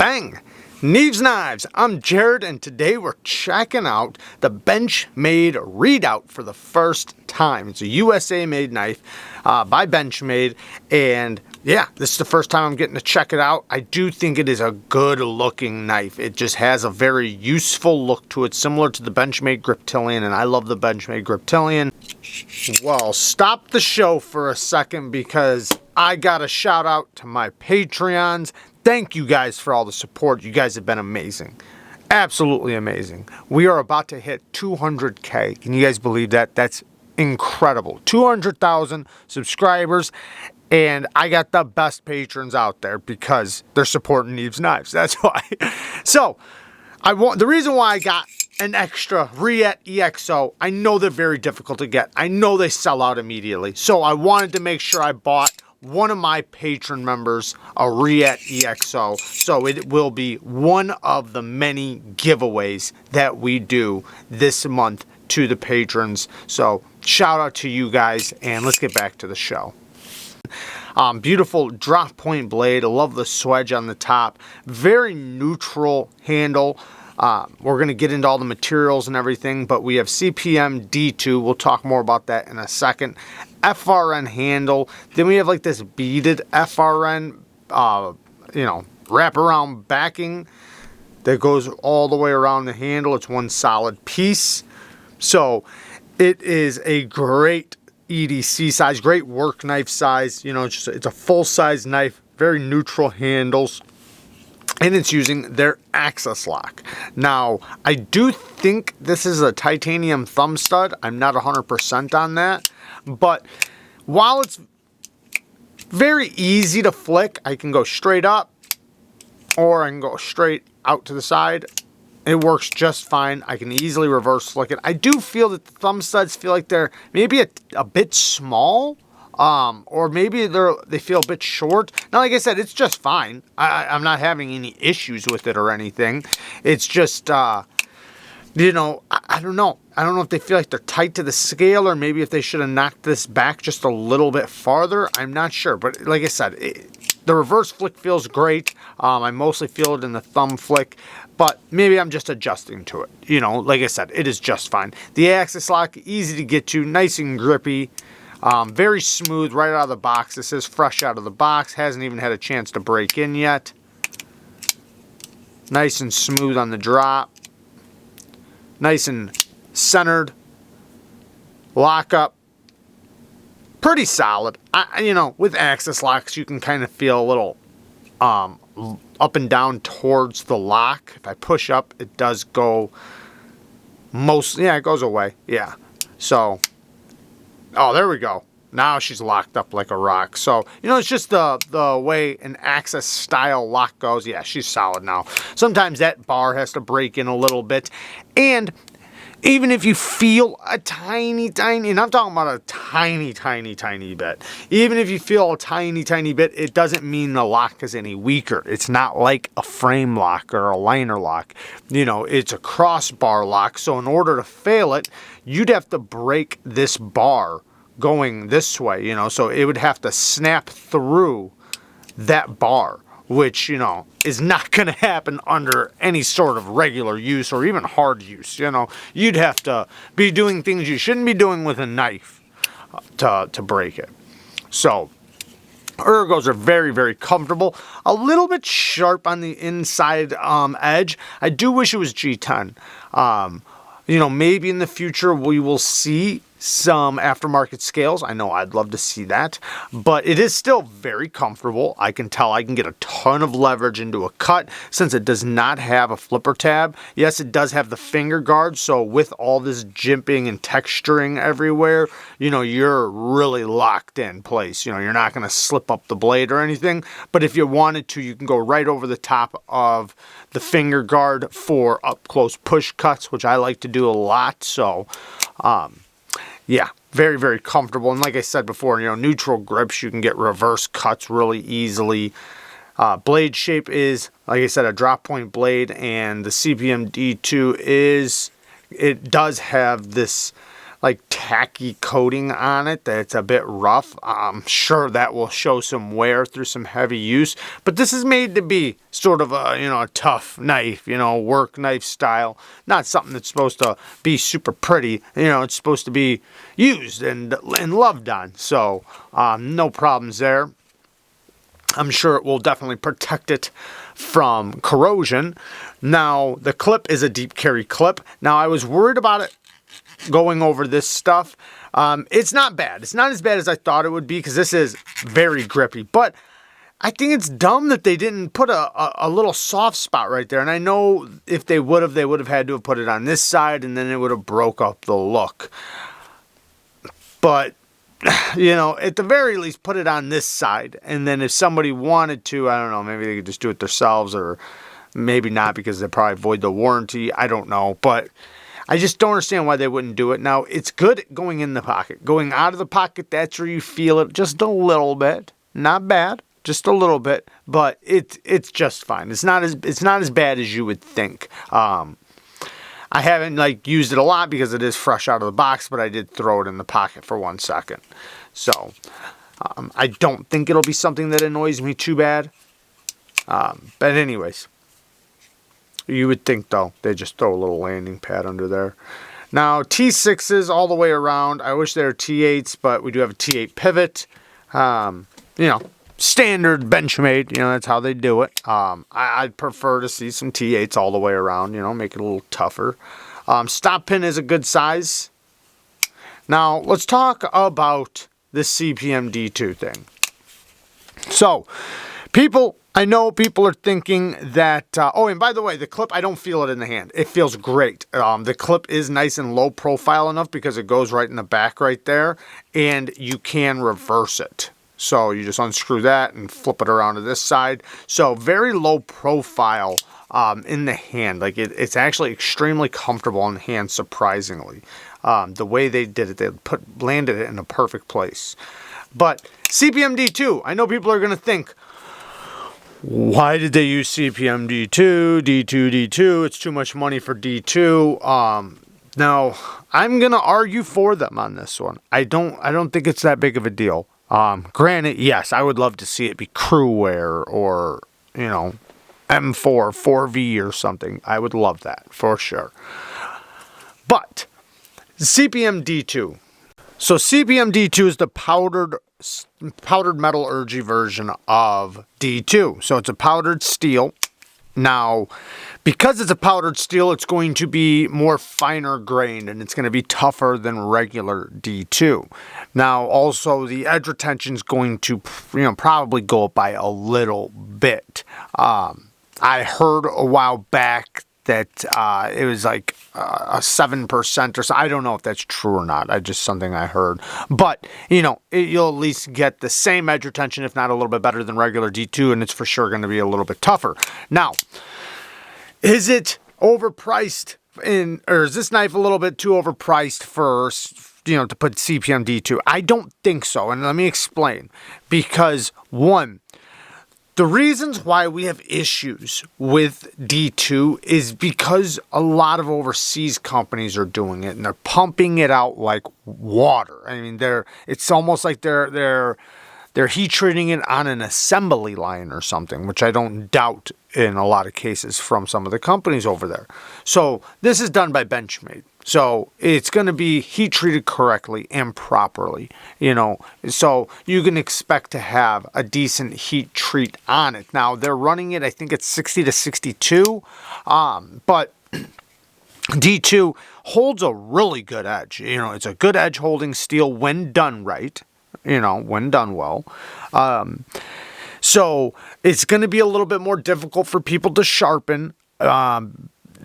Bang! Neeves Knives, I'm Jared, and today we're checking out the Benchmade Redoubt for the first time. It's a USA-made knife by Benchmade, and yeah, this is the first time I'm getting to check it out. I do think it is a good-looking knife. It just has a very useful look to it, similar to the Benchmade Griptilian, and I love the Benchmade Griptilian. Well, stop the show for a second because I got a shout out to my Patreons. Thank you guys for all the support. You guys have been amazing. Absolutely amazing. We are about to hit 200K. Can you guys believe that? That's incredible. 200,000 subscribers. And I got the best patrons out there because they're supporting Neeves Knives. That's why. So, the reason why I got an extra Redoubt EXO, I know they're very difficult to get. I know they sell out immediately. So I wanted to make sure I bought one of my patron members a Redoubt EXO, so it will be one of the many giveaways that we do this month to the patrons. So shout out to you guys, and let's get back to the show. Beautiful drop point blade. I love the swedge on the top. Very neutral handle. We're going to get into all the materials and everything, but we have CPMD2. We'll talk more about that in a second. FRN handle. Then we have like this beaded FRN, wraparound backing that goes all the way around the handle. It's one solid piece. So it is a great EDC size, great work knife size. It's a full-size knife, very neutral handles. And it's using their access lock. Now, I do think this is a titanium thumb stud. I'm not 100% on that. But while it's very easy to flick, I can go straight up or I can go straight out to the side. It works just fine. I can easily reverse flick it. I do feel that the thumb studs feel like they're maybe a bit small. Or maybe they feel a bit short. Now, like I said, it's just fine. I'm not having any issues with it or anything. It's just, I don't know. I don't know if they feel like they're tight to the scale or maybe if they should have knocked this back just a little bit farther. I'm not sure. But like I said, the reverse flick feels great. I mostly feel it in the thumb flick. But maybe I'm just adjusting to it. Like I said, it is just fine. The access lock, easy to get to, nice and grippy. Very smooth right out of the box. This is fresh out of the box. Hasn't even had a chance to break in yet. Nice and smooth on the drop. Nice and centered. Lock up. Pretty solid. With access locks, you can kind of feel a little up and down towards the lock. If I push up, it does go it goes away. Yeah. So, oh, there we go. Now she's locked up like a rock. So, it's just the way an access style lock goes. Yeah, she's solid now. Sometimes that bar has to break in a little bit. And even if you feel a tiny, and I'm talking about a tiny bit. Even if you feel a tiny bit, it doesn't mean the lock is any weaker. It's not like a frame lock or a liner lock. It's a crossbar lock. So in order to fail it, you'd have to break this bar going this way, so it would have to snap through that bar, which, is not going to happen under any sort of regular use or even hard use. You'd have to be doing things you shouldn't be doing with a knife to break it. So ergos are very, very comfortable. A little bit sharp on the inside edge. I do wish it was G10. Maybe in the future we will see some aftermarket scales. I know I'd love to see that, but it is still very comfortable. I can tell I can get a ton of leverage into a cut since it does not have a flipper tab. Yes, it does have the finger guard, so with all this jimping and texturing everywhere, you're really locked in place. You're not going to slip up the blade or anything, but if you wanted to, you can go right over the top of the finger guard for up close push cuts, which I like to do a lot. So, yeah, very, very comfortable. And like I said before, neutral grips, you can get reverse cuts really easily. Blade shape is, like I said, a drop point blade, and the CPMD2 it does have this like tacky coating on it that's a bit rough. I'm sure that will show some wear through some heavy use, but this is made to be sort of a, you know, a tough knife, you know, work knife style, not something that's supposed to be super pretty. You know, it's supposed to be used and loved on, so no problems there. I'm sure it will definitely protect it from corrosion. Now, the clip is a deep carry clip. Now, I was worried about it going over this stuff. It's not bad. It's not as bad as I thought it would be because this is very grippy. But I think it's dumb that they didn't put a little soft spot right there. And I know if they would have had to have put it on this side, and then it would have broke up the look. But, you know, at the very least, put it on this side. And then if somebody wanted to, I don't know, maybe they could just do it themselves, or maybe not because they probably void the warranty. I don't know. But I just don't understand why they wouldn't do it. Now, it's good going in the pocket. Going out of the pocket, that's where you feel it just a little bit. Not bad, just a little bit. But it's just fine. It's not as bad as you would think. I haven't used it a lot because it is fresh out of the box, but I did throw it in the pocket for 1 second. So I don't think it'll be something that annoys me too bad. But anyways, you would think though they just throw a little landing pad under there. Now T6s all the way around. I wish they were T8s, but we do have a T8 pivot. You know, standard Benchmade, you know, that's how they do it. I'd prefer to see some T8s all the way around, you know, make it a little tougher. Stop pin is a good size. Now, let's talk about this CPMD2 thing. So, I know people are thinking that, oh, and by the way, the clip, I don't feel it in the hand. It feels great. The clip is nice and low profile enough because it goes right in the back right there, and you can reverse it. So you just unscrew that and flip it around to this side. So very low profile in the hand. Like it's actually extremely comfortable in the hand, surprisingly. The way they did it, they landed it in a perfect place. But CPMD2, I know people are going to think, why did they use CPMD2, D2, it's too much money for D2. Now, I'm going to argue for them on this one. I don't think it's that big of a deal. Granted, yes, I would love to see it be crew wear or, you know, M4, 4V or something. I would love that for sure. But CPMD2. So CPMD2 is the powdered metal ergy version of D2. So it's a powdered steel. Now, because it's a powdered steel, it's going to be more finer grained and it's going to be tougher than regular D2. Now, also the edge retention is going to, you know, probably go up by a little bit. I heard a while back that it was like a 7% or so. I don't know if that's true or not. Just something I heard. But, you know, you'll at least get the same edge retention, if not a little bit better than regular D2, and it's for sure going to be a little bit tougher. Now, is it overpriced or is this knife a little bit too overpriced for, you know, to put CPM D2? I don't think so, and let me explain. Because one, the reasons why we have issues with D2 is because a lot of overseas companies are doing it and they're pumping it out like water. I mean, it's almost like they're heat treating it on an assembly line or something, which I don't doubt in a lot of cases from some of the companies over there. So this is done by Benchmade. So it's going to be heat treated correctly and properly, you know. So you can expect to have a decent heat treat on it. Now they're running it, I think it's 60 to 62, but D2 holds a really good edge. You know, it's a good edge holding steel when done right, you know, when done well. So it's going to be a little bit more difficult for people to sharpen.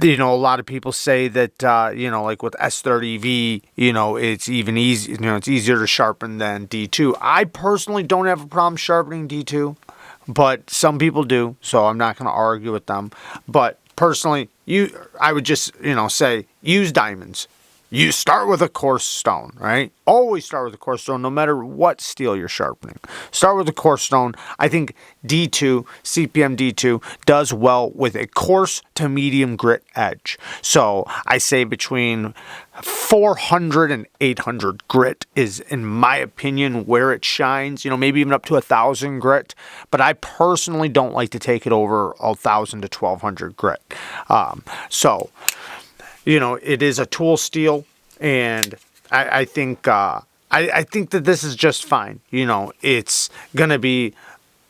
You know, a lot of people say that, you know, like with S30V, you know, it's even easy, you know, it's easier to sharpen than D2. I personally don't have a problem sharpening D2, but some people do, so I'm not going to argue with them. But personally, I would just, you know, say use diamonds. You start with a coarse stone, right? Always start with a coarse stone, no matter what steel you're sharpening. Start with a coarse stone. I think D2, CPM D2, does well with a coarse to medium grit edge. So I say between 400 and 800 grit is, in my opinion, where it shines. Maybe even up to 1,000 grit. But I personally don't like to take it over 1,000 to 1,200 grit. It is a tool steel, and I think I think that this is just fine. It's gonna be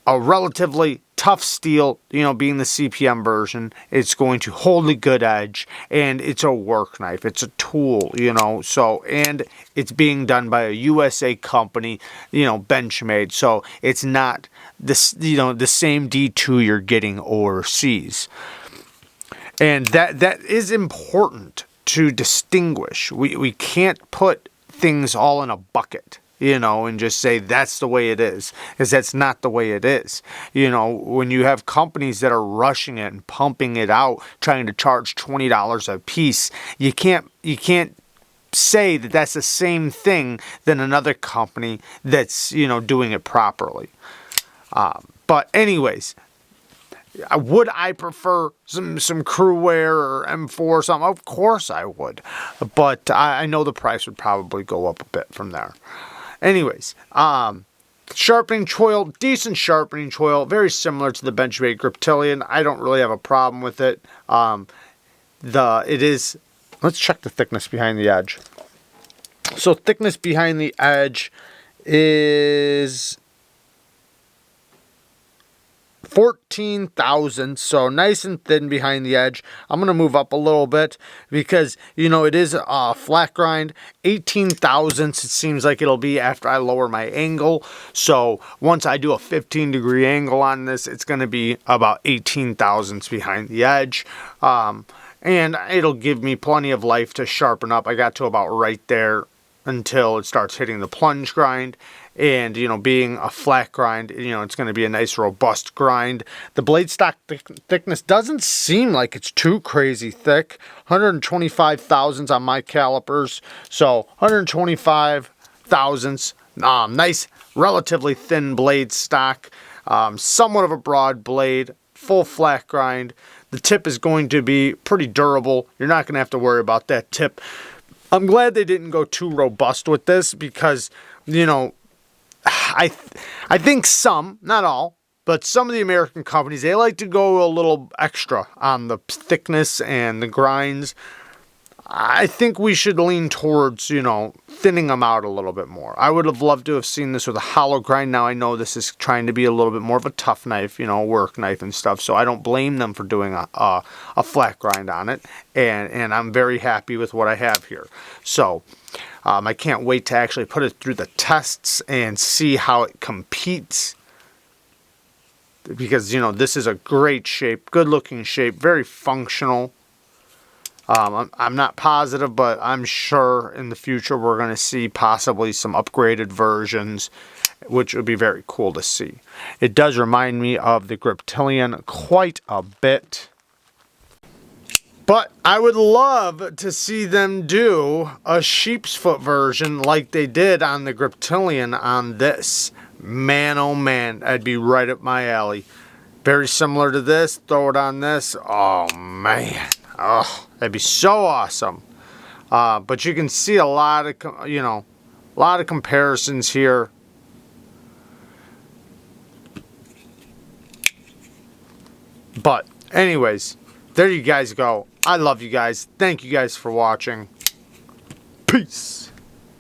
a relatively tough steel. Being the CPM version, it's going to hold a good edge, and it's a work knife. It's a tool. And it's being done by a USA company. Benchmade. So it's not this. The same D2 you're getting overseas. And that is important to distinguish. We can't put things all in a bucket, and just say that's the way it is, because that's not the way it is. When you have companies that are rushing it and pumping it out, trying to charge $20 a piece, you can't say that that's the same thing than another company that's, doing it properly. But anyways, would I prefer some crew wear or M4 or something? Of course I would. But I know the price would probably go up a bit from there. Anyways, sharpening choil, decent sharpening choil, very similar to the Benchmade Griptilian. I don't really have a problem with it. Let's check the thickness behind the edge. So thickness behind the edge is 14 thousandths, so nice and thin behind the edge. I'm going to move up a little bit because, it is a flat grind. 18 thousandths, it seems like it'll be after I lower my angle. So once I do a 15-degree angle on this, it's going to be about 18 thousandths behind the edge. And it'll give me plenty of life to sharpen up. I got to about right there until it starts hitting the plunge grind. And, being a flat grind, it's going to be a nice robust grind. The blade stock thickness doesn't seem like it's too crazy thick. 125 thousandths on my calipers. So 125 thousandths. Nice, relatively thin blade stock. Somewhat of a broad blade. Full flat grind. The tip is going to be pretty durable. You're not going to have to worry about that tip. I'm glad they didn't go too robust with this because, I think some, not all, but some of the American companies, they like to go a little extra on the thickness and the grinds. I think we should lean towards, thinning them out a little bit more. I would have loved to have seen this with a hollow grind. Now I know this is trying to be a little bit more of a tough knife, work knife and stuff. So I don't blame them for doing a flat grind on it. And I'm very happy with what I have here. So I can't wait to actually put it through the tests and see how it competes. Because, this is a great shape, good looking shape, very functional. I'm not positive, but I'm sure in the future we're going to see possibly some upgraded versions, which would be very cool to see. It does remind me of the Griptilian quite a bit. But I would love to see them do a sheep's foot version like they did on the Griptilian on this. Man, oh man, that'd be right up my alley. Very similar to this, throw it on this. Oh man. Oh, that'd be so awesome. But you can see a lot of comparisons here. But anyways, there you guys go. I love you guys. Thank you guys for watching. Peace.